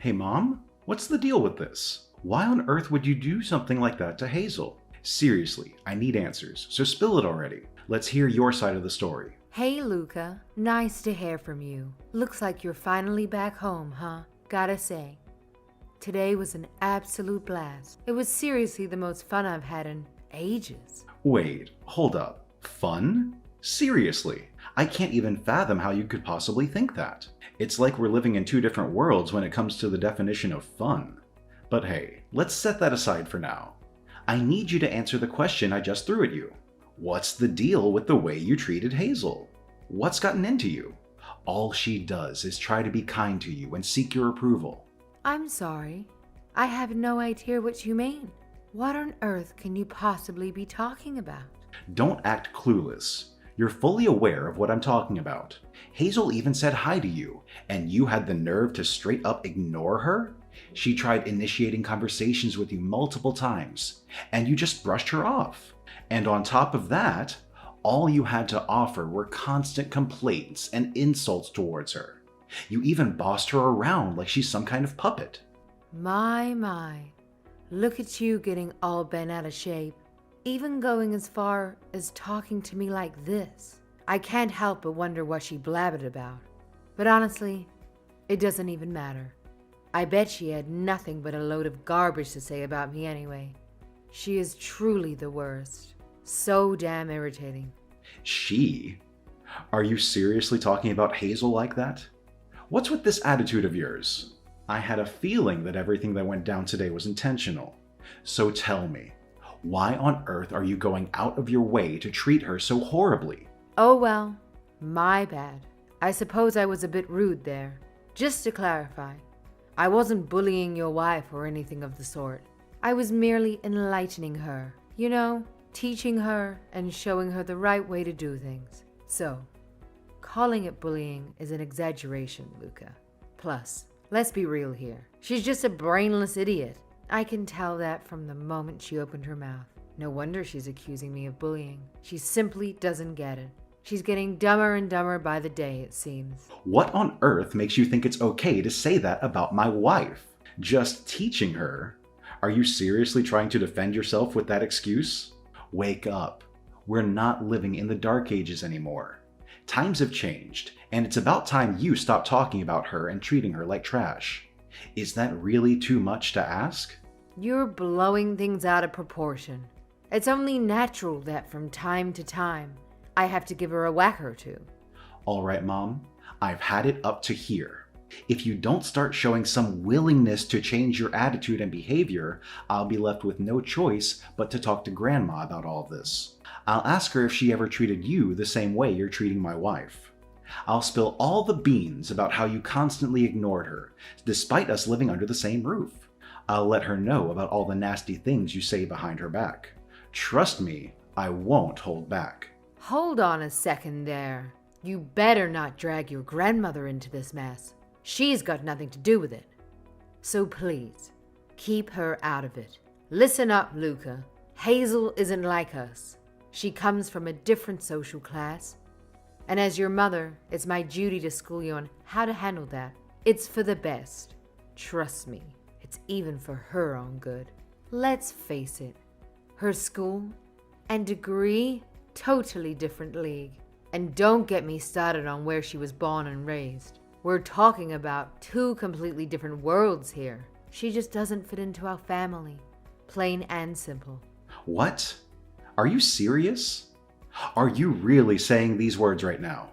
Hey Mom, what's the deal with this? Why on earth would you do something like that to Hazel? Seriously, I need answers, so spill it already. Let's hear your side of the story. Hey Luca, nice to hear from you. Looks like you're finally back home, huh? Gotta say, today was an absolute blast. It was seriously the most fun I've had in ages. Wait, hold up. Fun? Seriously, I can't even fathom how you could possibly think that. It's like we're living in two different worlds when it comes to the definition of fun. But hey, let's set that aside for now. I need you to answer the question I just threw at you. What's the deal with the way you treated Hazel? What's gotten into you? All she does is try to be kind to you and seek your approval. I'm sorry. I have no idea what you mean. What on earth can you possibly be talking about? Don't act clueless. You're fully aware of what I'm talking about. Hazel even said hi to you, and you had the nerve to straight up ignore her? She tried initiating conversations with you multiple times, and you just brushed her off. And on top of that, all you had to offer were constant complaints and insults towards her. You even bossed her around like she's some kind of puppet. My. Look at you getting all bent out of shape. Even going as far as talking to me like this. I can't help but wonder what she blabbered about. But honestly, it doesn't even matter. I bet she had nothing but a load of garbage to say about me anyway. She is truly the worst. So damn irritating. She? Are you seriously talking about Hazel like that? What's with this attitude of yours? I had a feeling that everything that went down today was intentional. So tell me, why on earth are you going out of your way to treat her so horribly? Oh well, my bad. I suppose I was a bit rude there. Just to clarify, I wasn't bullying your wife or anything of the sort. I was merely enlightening her, teaching her and showing her the right way to do things. So, calling it bullying is an exaggeration, Luca. Plus, let's be real here. She's just a brainless idiot. I can tell that from the moment she opened her mouth. No wonder she's accusing me of bullying. She simply doesn't get it. She's getting dumber and dumber by the day, it seems. What on earth makes you think it's okay to say that about my wife? Just teaching her? Are you seriously trying to defend yourself with that excuse? Wake up. We're not living in the Dark Ages anymore. Times have changed, and it's about time you stop talking about her and treating her like trash. Is that really too much to ask? You're blowing things out of proportion. It's only natural that from time to time, I have to give her a whack or two. All right, Mom. I've had it up to here. If you don't start showing some willingness to change your attitude and behavior, I'll be left with no choice but to talk to Grandma about all this. I'll ask her if she ever treated you the same way you're treating my wife. I'll spill all the beans about how you constantly ignored her, despite us living under the same roof. I'll let her know about all the nasty things you say behind her back. Trust me, I won't hold back. Hold on a second there. You better not drag your grandmother into this mess. She's got nothing to do with it. So please, keep her out of it. Listen up, Luca. Hazel isn't like us. She comes from a different social class. And as your mother, it's my duty to school you on how to handle that. It's for the best. Trust me, it's even for her own good. Let's face it, her school and degree, totally different league. And don't get me started on where she was born and raised. We're talking about two completely different worlds here. She just doesn't fit into our family. Plain and simple. What? Are you serious? Are you really saying these words right now?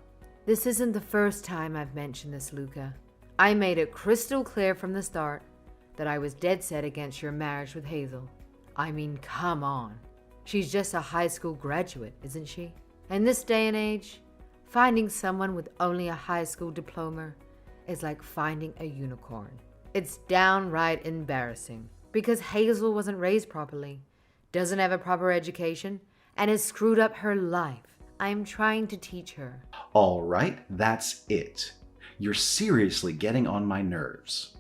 This isn't the first time I've mentioned this, Luca. I made it crystal clear from the start that I was dead set against your marriage with Hazel. I mean, come on. She's just a high school graduate, isn't she? In this day and age, finding someone with only a high school diploma is like finding a unicorn. It's downright embarrassing because Hazel wasn't raised properly, doesn't have a proper education, and has screwed up her life. I'm trying to teach her. All right, that's it. You're seriously getting on my nerves.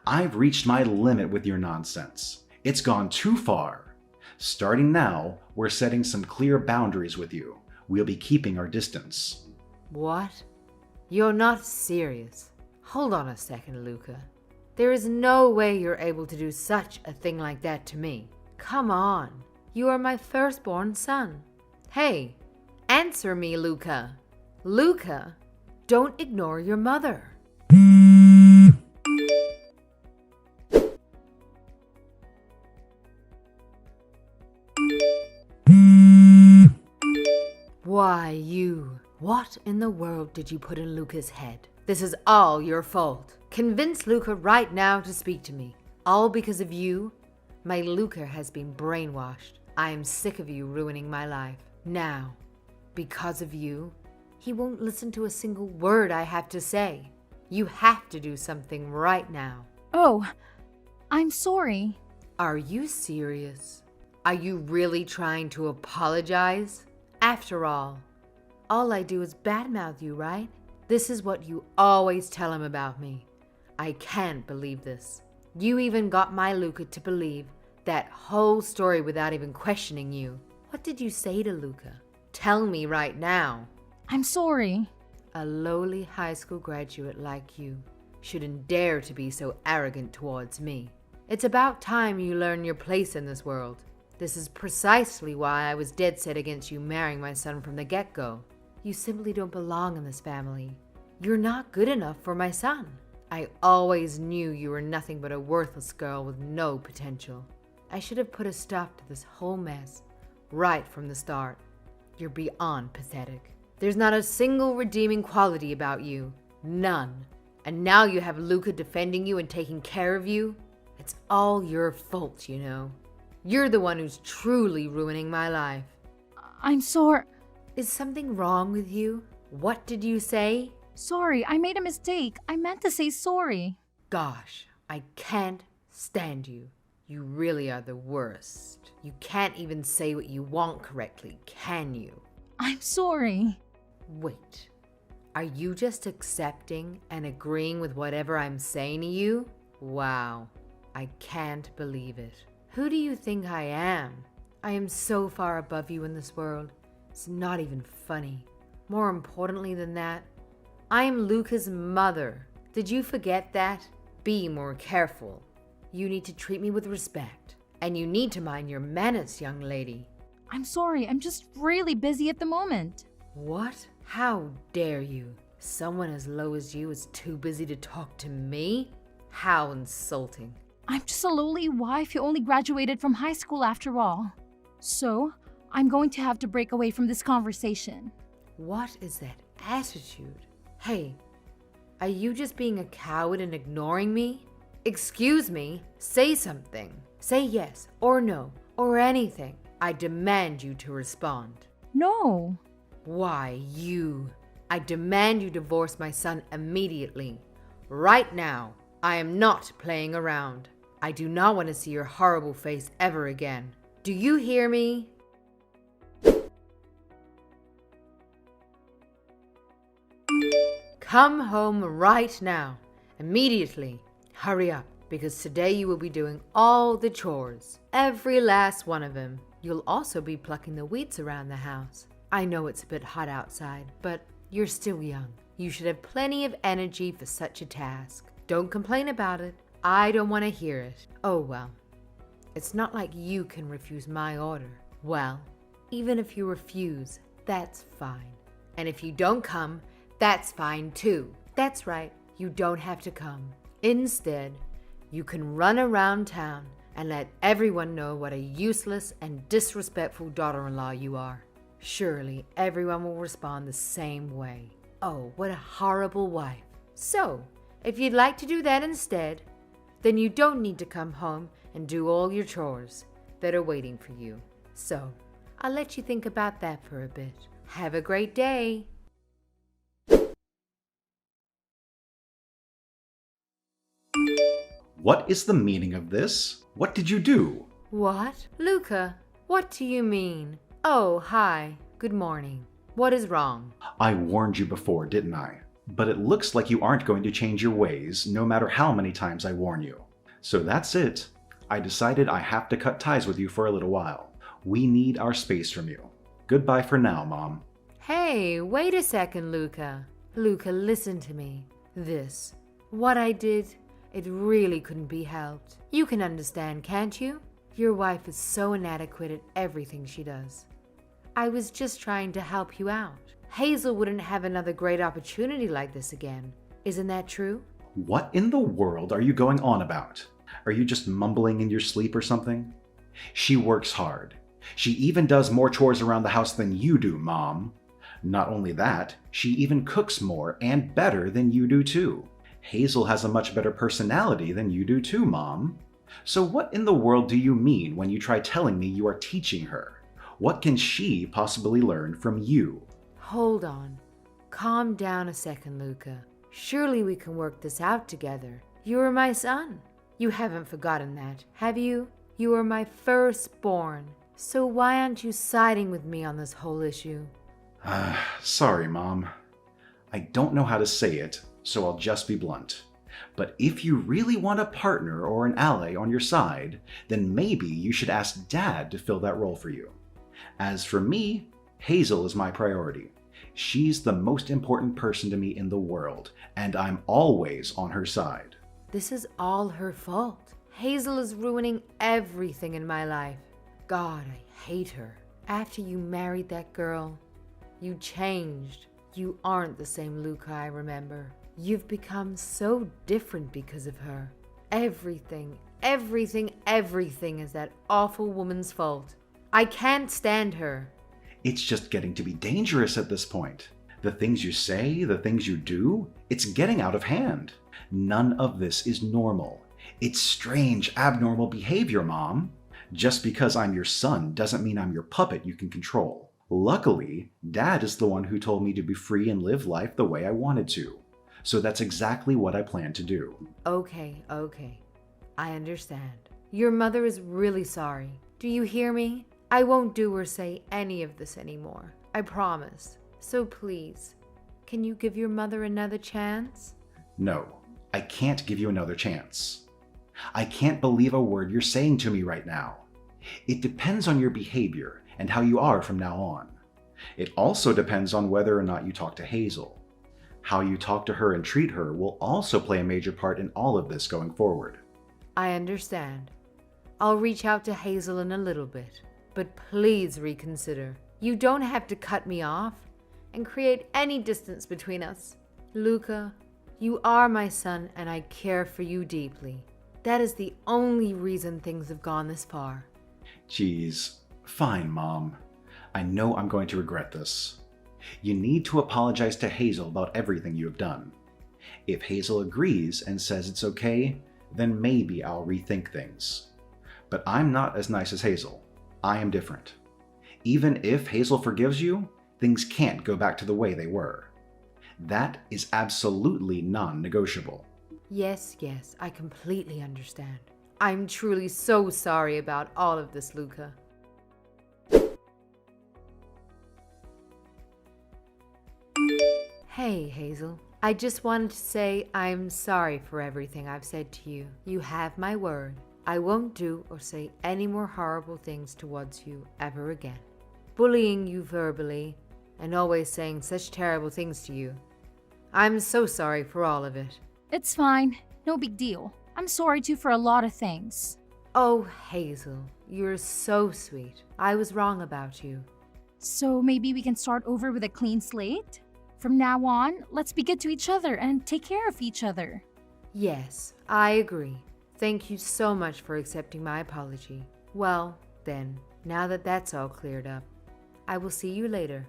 I've reached my limit with your nonsense. It's gone too far. Starting now, we're setting some clear boundaries with you. We'll be keeping our distance. What? You're not serious. Hold on a second, Luca. There is no way you're able to do such a thing like that to me. Come on. You are my firstborn son. Hey, answer me, Luca. Luca, don't ignore your mother. Why, you. What in the world did you put in Luca's head? This is all your fault. Convince Luca right now to speak to me. All because of you? My Luca has been brainwashed. I am sick of you ruining my life. Now, because of you, he won't listen to a single word I have to say. You have to do something right now. Oh, I'm sorry. Are you serious? Are you really trying to apologize? After all I do is badmouth you, right? This is what you always tell him about me. I can't believe this. You even got my Luca to believe that whole story without even questioning you. What did you say to Luca? Tell me right now. I'm sorry. A lowly high school graduate like you shouldn't dare to be so arrogant towards me. It's about time you learn your place in this world. This is precisely why I was dead set against you marrying my son from the get-go. You simply don't belong in this family. You're not good enough for my son. I always knew you were nothing but a worthless girl with no potential. I should have put a stop to this whole mess right from the start. You're beyond pathetic. There's not a single redeeming quality about you. None. And now you have Luca defending you and taking care of you? It's all your fault, you know. You're the one who's truly ruining my life. I'm sorry. Is something wrong with you? What did you say? Sorry, I made a mistake. I meant to say sorry. Gosh, I can't stand you. You really are the worst. You can't even say what you want correctly, can you? I'm sorry. Wait, are you just accepting and agreeing with whatever I'm saying to you? Wow, I can't believe it. Who do you think I am? I am so far above you in this world. It's not even funny. More importantly than that, I am Luca's mother. Did you forget that? Be more careful. You need to treat me with respect. And you need to mind your manners, young lady. I'm sorry, I'm just really busy at the moment. What? How dare you? Someone as low as you is too busy to talk to me? How insulting. I'm just a lowly wife who only graduated from high school after all. So, I'm going to have to break away from this conversation. What is that attitude? Hey, are you just being a coward and ignoring me? Excuse me, say something. Say yes or no or anything. I demand you to respond. No. Why, you? I demand you divorce my son immediately. Right now. I am not playing around. I do not want to see your horrible face ever again. Do you hear me? Come home right now. Immediately. Hurry up, because today you will be doing all the chores. Every last one of them. You'll also be plucking the weeds around the house. I know it's a bit hot outside, but you're still young. You should have plenty of energy for such a task. Don't complain about it. I don't want to hear it. Oh well. It's not like you can refuse my order. Well, even if you refuse, that's fine. And if you don't come, that's fine too. That's right, you don't have to come. Instead, you can run around town and let everyone know what a useless and disrespectful daughter-in-law you are. Surely everyone will respond the same way. Oh, what a horrible wife. So, if you'd like to do that instead, then you don't need to come home and do all your chores that are waiting for you. So, I'll let you think about that for a bit. Have a great day. What is the meaning of this? What did you do? What? Luca, what do you mean? Oh, hi. Good morning. What is wrong? I warned you before, didn't I? But it looks like you aren't going to change your ways, no matter how many times I warn you. So that's it. I decided I have to cut ties with you for a little while. We need our space from you. Goodbye for now, Mom. Hey, wait a second, Luca. Luca, listen to me. What I did, It really couldn't be helped. You can understand, can't you? Your wife is so inadequate at everything she does. I was just trying to help you out. Hazel wouldn't have another great opportunity like this again. Isn't that true? What in the world are you going on about? Are you just mumbling in your sleep or something? She works hard. She even does more chores around the house than you do, Mom. Not only that, she even cooks more and better than you do too. Hazel has a much better personality than you do too, Mom. So what in the world do you mean when you try telling me you are teaching her? What can she possibly learn from you? Hold on. Calm down a second, Luca. Surely we can work this out together. You are my son. You haven't forgotten that, have you? You are my firstborn. So why aren't you siding with me on this whole issue? Sorry, Mom. I don't know how to say it, so I'll just be blunt. But if you really want a partner or an ally on your side, then maybe you should ask Dad to fill that role for you. As for me, Hazel is my priority. She's the most important person to me in the world, and I'm always on her side. This is all her fault. Hazel is ruining everything in my life. God, I hate her. After you married that girl, you changed. You aren't the same Luca I remember. You've become so different because of her. Everything is that awful woman's fault. I can't stand her. It's just getting to be dangerous at this point. The things you say, the things you do, it's getting out of hand. None of this is normal. It's strange, abnormal behavior, Mom. Just because I'm your son doesn't mean I'm your puppet you can control. Luckily, Dad is the one who told me to be free and live life the way I wanted to. So that's exactly what I plan to do. Okay. I understand. Your mother is really sorry. Do you hear me? I won't do or say any of this anymore. I promise. So please, can you give your mother another chance? No, I can't give you another chance. I can't believe a word you're saying to me right now. It depends on your behavior and how you are from now on. It also depends on whether or not you talk to Hazel. How you talk to her and treat her will also play a major part in all of this going forward. I understand. I'll reach out to Hazel in a little bit, but please reconsider. You don't have to cut me off and create any distance between us. Luca, you are my son and I care for you deeply. That is the only reason things have gone this far. Geez, fine, Mom. I know I'm going to regret this. You need to apologize to Hazel about everything you have done. If Hazel agrees and says it's okay, then maybe I'll rethink things. But I'm not as nice as Hazel. I am different. Even if Hazel forgives you, things can't go back to the way they were. That is absolutely non-negotiable. Yes, I completely understand. I'm truly so sorry about all of this, Luca. Hey, Hazel. I just wanted to say I'm sorry for everything I've said to you. You have my word. I won't do or say any more horrible things towards you ever again. Bullying you verbally and always saying such terrible things to you. I'm so sorry for all of it. It's fine. No big deal. I'm sorry too for a lot of things. Oh, Hazel, you're so sweet. I was wrong about you. So maybe we can start over with a clean slate? From now on, let's be good to each other and take care of each other. Yes, I agree. Thank you so much for accepting my apology. Well, then, now that that's all cleared up, I will see you later.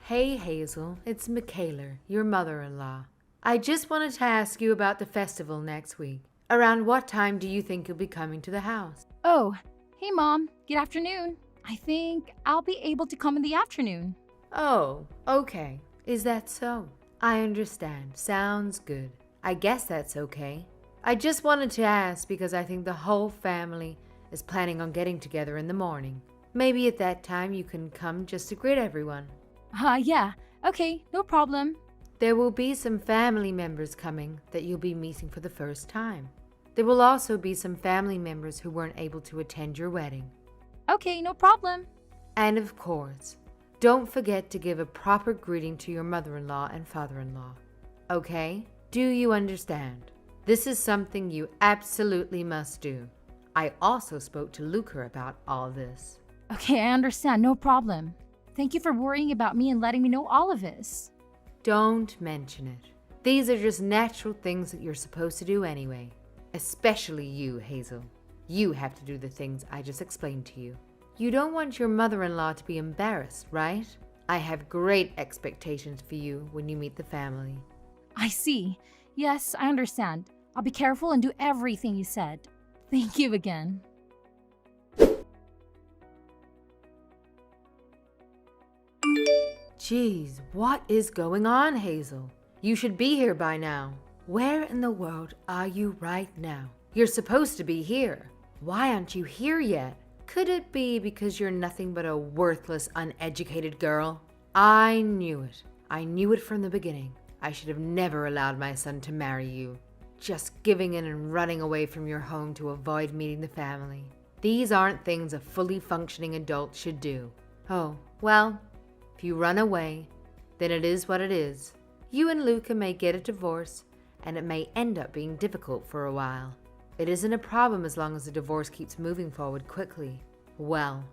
Hey, Hazel, it's Michaela, your mother-in-law. I just wanted to ask you about the festival next week. Around what time do you think you'll be coming to the house? Oh, hey Mom, good afternoon. I think I'll be able to come in the afternoon. Oh, okay. Is that so? I understand. Sounds good. I guess that's okay. I just wanted to ask because I think the whole family is planning on getting together in the morning. Maybe at that time you can come just to greet everyone. Yeah. Okay, no problem. There will be some family members coming that you'll be meeting for the first time. There will also be some family members who weren't able to attend your wedding. Okay, no problem. And of course, Don't forget to give a proper greeting to your mother-in-law and father-in-law. Okay? Do you understand? This is something you absolutely must do. I also spoke to Luca about all this. Okay, I understand, no problem. Thank you for worrying about me and letting me know all of this. Don't mention it. These are just natural things that you're supposed to do anyway. Especially you, Hazel. You have to do the things I just explained to you. You don't want your mother-in-law to be embarrassed, right? I have great expectations for you when you meet the family. I see. Yes, I understand. I'll be careful and do everything you said. Thank you again. Geez, what is going on, Hazel? You should be here by now. Where in the world are you right now? You're supposed to be here. Why aren't you here yet? Could it be because you're nothing but a worthless, uneducated girl? I knew it. I knew it from the beginning. I should have never allowed my son to marry you. Just giving in and running away from your home to avoid meeting the family. These aren't things a fully functioning adult should do. Oh, well, if you run away, then it is what it is. You and Luca may get a divorce, and it may end up being difficult for a while. It isn't a problem as long as the divorce keeps moving forward quickly. Well,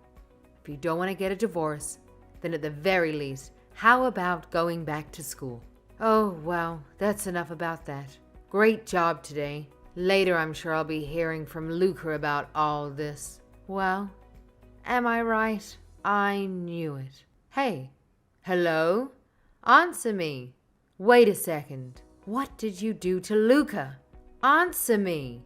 if you don't want to get a divorce, then at the very least, how about going back to school? Oh, well, that's enough about that. Great job today. Later, I'm sure I'll be hearing from Luca about all this. Well, am I right? I knew it. Hey, hello? Answer me. Wait a second. What did you do to Luca? Answer me.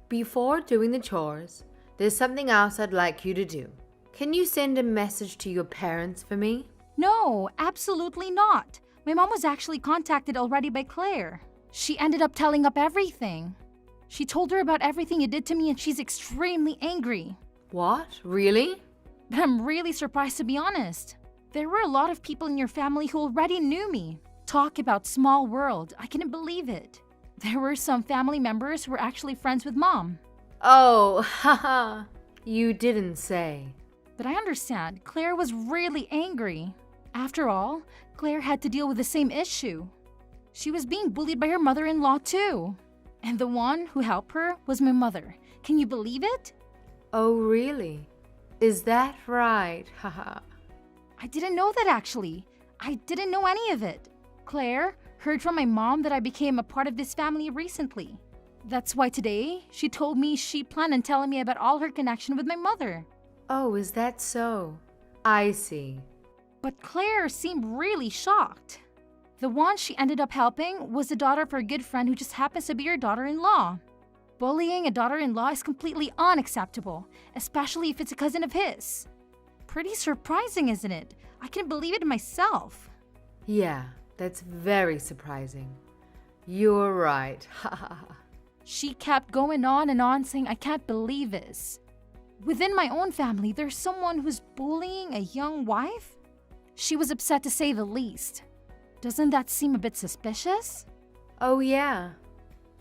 Before doing the chores, there's something else I'd like you to do. Can you send a message to your parents for me? No, absolutely not. My mom was actually contacted already by Claire. She ended up telling up everything. She told her about everything you did to me and she's extremely angry. What? Really? But I'm really surprised, to be honest. There were a lot of people in your family who already knew me. Talk about small world. I couldn't believe it. There were some family members who were actually friends with Mom. Oh, haha. You didn't say. But I understand. Claire was really angry. After all, Claire had to deal with the same issue. She was being bullied by her mother-in-law too. And the one who helped her was my mother. Can you believe it? Oh, really? Is that right? Haha. I didn't know that actually. I didn't know any of it. Claire heard from my mom that I became a part of this family recently. That's why today she told me she planned on telling me about all her connection with my mother. Oh, is that so? I see. But Claire seemed really shocked. The one she ended up helping was the daughter of her good friend who just happens to be her daughter-in-law. Bullying a daughter-in-law is completely unacceptable, especially if it's a cousin of his. Pretty surprising, isn't it? I can't believe it myself. Yeah, that's very surprising. You're right. She kept going on and on saying, I can't believe this. Within my own family, there's someone who's bullying a young wife? She was upset to say the least. Doesn't that seem a bit suspicious? Oh, yeah.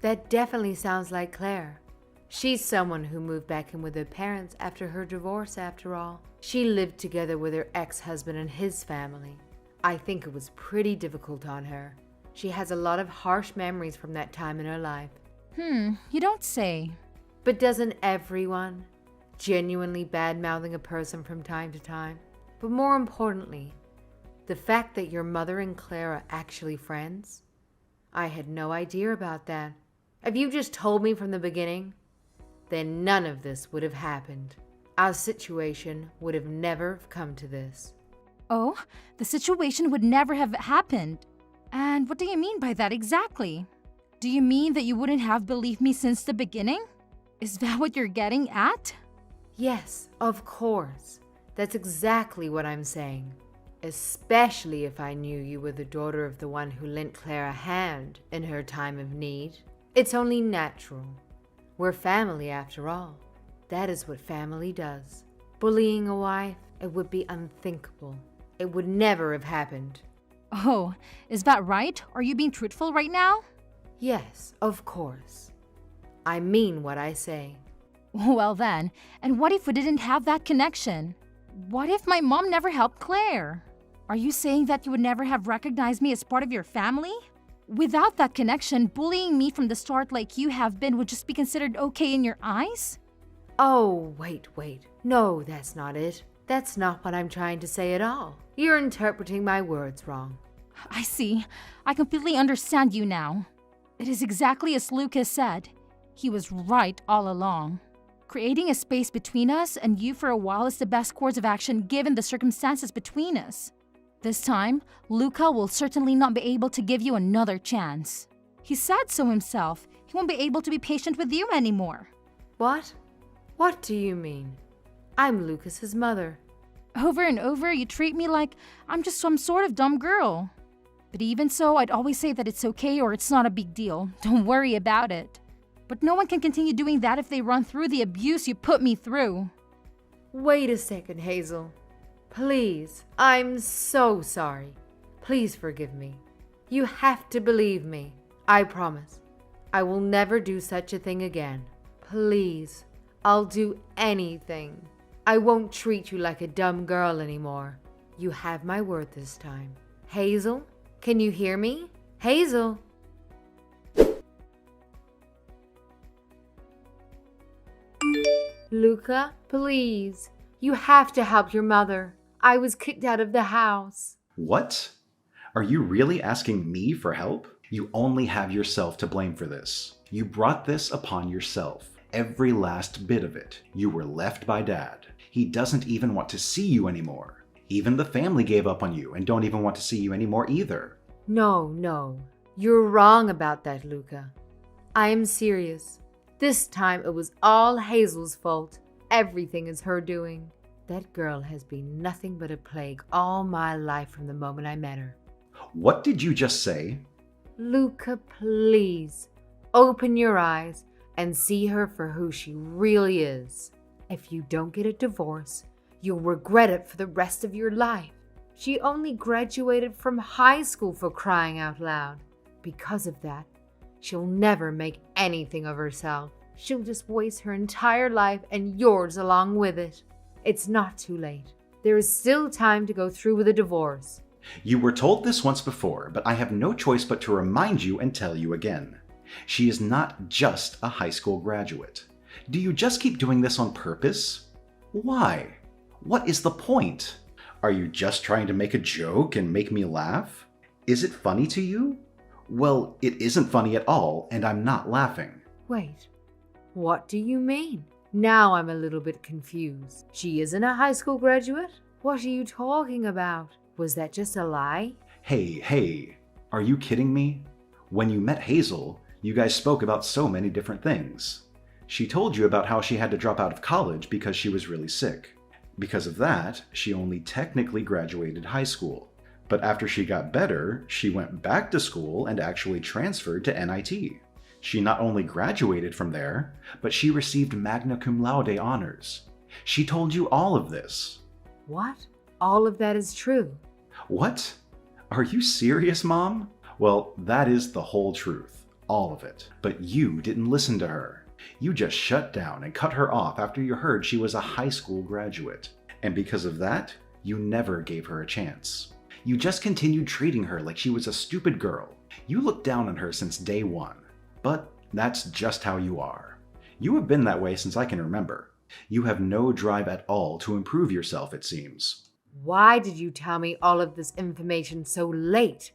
That definitely sounds like Claire. She's someone who moved back in with her parents after her divorce, after all. She lived together with her ex-husband and his family. I think it was pretty difficult on her. She has a lot of harsh memories from that time in her life. You don't say. But doesn't everyone? Genuinely bad-mouthing a person from time to time. But more importantly, the fact that your mother and Claire are actually friends? I had no idea about that. If you just told me from the beginning, then none of this would have happened. Our situation would have never come to this. Oh, the situation would never have happened. And what do you mean by that exactly? Do you mean that you wouldn't have believed me since the beginning? Is that what you're getting at? Yes, of course. That's exactly what I'm saying. Especially if I knew you were the daughter of the one who lent Claire a hand in her time of need. It's only natural. We're family after all. That is what family does. Bullying a wife, it would be unthinkable. It would never have happened. Oh, is that right? Are you being truthful right now? Yes, of course. I mean what I say. Well then, and what if we didn't have that connection? What if my mom never helped Claire? Are you saying that you would never have recognized me as part of your family? Without that connection, bullying me from the start like you have been would just be considered okay in your eyes? Oh, wait. No, that's not it. That's not what I'm trying to say at all. You're interpreting my words wrong. I see. I completely understand you now. It is exactly as Lucas said. He was right all along. Creating a space between us and you for a while is the best course of action given the circumstances between us. This time, Luca will certainly not be able to give you another chance. He said so himself. He won't be able to be patient with you anymore. What? What do you mean? I'm Lucas's mother. Over and over, you treat me like I'm just some sort of dumb girl. But even so, I'd always say that it's okay or it's not a big deal. Don't worry about it. But no one can continue doing that if they run through the abuse you put me through. Wait a second, Hazel. Please, I'm so sorry. Please forgive me. You have to believe me. I promise. I will never do such a thing again. Please, I'll do anything. I won't treat you like a dumb girl anymore. You have my word this time. Hazel, can you hear me? Hazel? Luca, please. You have to help your mother. I was kicked out of the house. What? Are you really asking me for help? You only have yourself to blame for this. You brought this upon yourself. Every last bit of it. You were left by Dad. He doesn't even want to see you anymore. Even the family gave up on you and don't even want to see you anymore either. No. You're wrong about that, Luca. I am serious. This time it was all Hazel's fault. Everything is her doing. That girl has been nothing but a plague all my life from the moment I met her. What did you just say? Luca, please, open your eyes and see her for who she really is. If you don't get a divorce, you'll regret it for the rest of your life. She only graduated from high school, for crying out loud. Because of that, she'll never make anything of herself. She'll just waste her entire life and yours along with it. It's not too late. There is still time to go through with a divorce. You were told this once before, but I have no choice but to remind you and tell you again. She is not just a high school graduate. Do you just keep doing this on purpose? Why? What is the point? Are you just trying to make a joke and make me laugh? Is it funny to you? Well, it isn't funny at all, and I'm not laughing. Wait, what do you mean? Now I'm a little bit confused. She isn't a high school graduate? What are you talking about? Was that just a lie? Hey, are you kidding me? When you met Hazel, you guys spoke about so many different things. She told you about how she had to drop out of college because she was really sick. Because of that, she only technically graduated high school. But after she got better, she went back to school and actually transferred to NIT. She not only graduated from there, but she received magna cum laude honors. She told you all of this. What? All of that is true. What? Are you serious, Mom? Well, that is the whole truth. All of it. But you didn't listen to her. You just shut down and cut her off after you heard she was a high school graduate. And because of that, you never gave her a chance. You just continued treating her like she was a stupid girl. You looked down on her since day one. But that's just how you are. You have been that way since I can remember. You have no drive at all to improve yourself, it seems. Why did you tell me all of this information so late,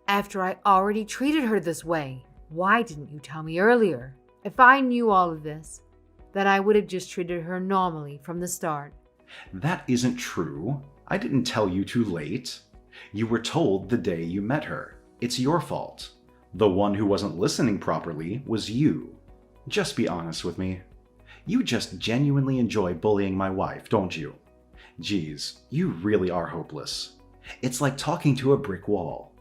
after I already treated her this way? Why didn't you tell me earlier? If I knew all of this, then I would have just treated her normally from the start. That isn't true. I didn't tell you too late. You were told the day you met her. It's your fault. The one who wasn't listening properly was you. Just be honest with me. You just genuinely enjoy bullying my wife, don't you? Geez, you really are hopeless. It's like talking to a brick wall.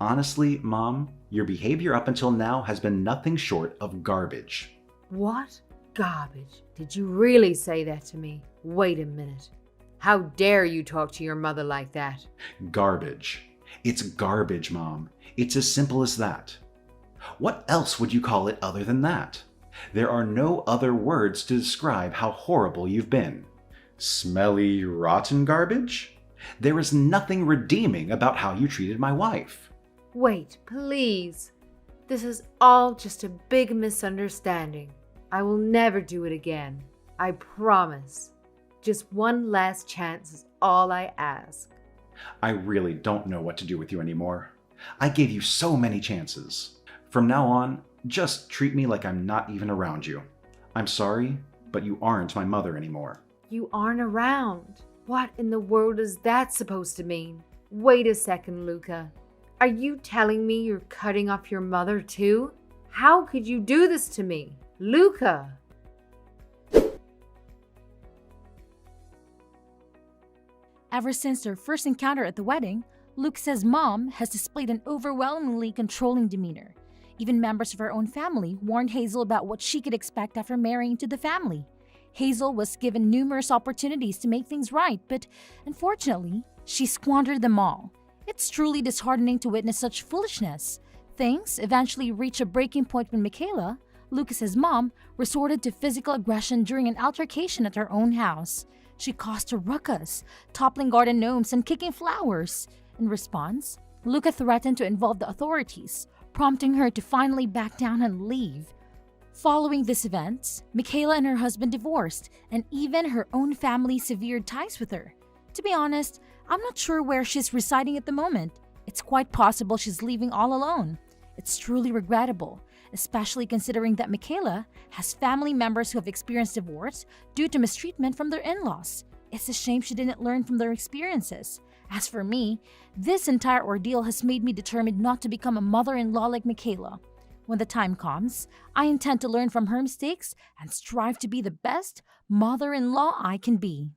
Honestly, Mom, your behavior up until now has been nothing short of garbage. What? Garbage? Did you really say that to me? Wait a minute. How dare you talk to your mother like that? Garbage. It's garbage, Mom. It's as simple as that. What else would you call it other than that? There are no other words to describe how horrible you've been. Smelly, rotten garbage? There is nothing redeeming about how you treated my wife. Wait, please. This is all just a big misunderstanding. I will never do it again. I promise. Just one last chance is all I ask. I really don't know what to do with you anymore. I gave you so many chances. From now on, just treat me like I'm not even around you. I'm sorry, but you aren't my mother anymore. You aren't around. What in the world is that supposed to mean? Wait a second, Luca. Are you telling me you're cutting off your mother too? How could you do this to me? Luca! Ever since their first encounter at the wedding, Lucas's mom has displayed an overwhelmingly controlling demeanor. Even members of her own family warned Hazel about what she could expect after marrying into the family. Hazel was given numerous opportunities to make things right, but unfortunately, she squandered them all. It's truly disheartening to witness such foolishness. Things eventually reached a breaking point when Michaela, Lucas's mom, resorted to physical aggression during an altercation at her own house. She caused a ruckus, toppling garden gnomes and kicking flowers. In response, Luca threatened to involve the authorities, prompting her to finally back down and leave. Following this event, Michaela and her husband divorced, and even her own family severed ties with her. To be honest, I'm not sure where she's residing at the moment. It's quite possible she's leaving all alone. It's truly regrettable, especially considering that Michaela has family members who have experienced divorce due to mistreatment from their in-laws. It's a shame she didn't learn from their experiences. As for me, this entire ordeal has made me determined not to become a mother-in-law like Michaela. When the time comes, I intend to learn from her mistakes and strive to be the best mother-in-law I can be.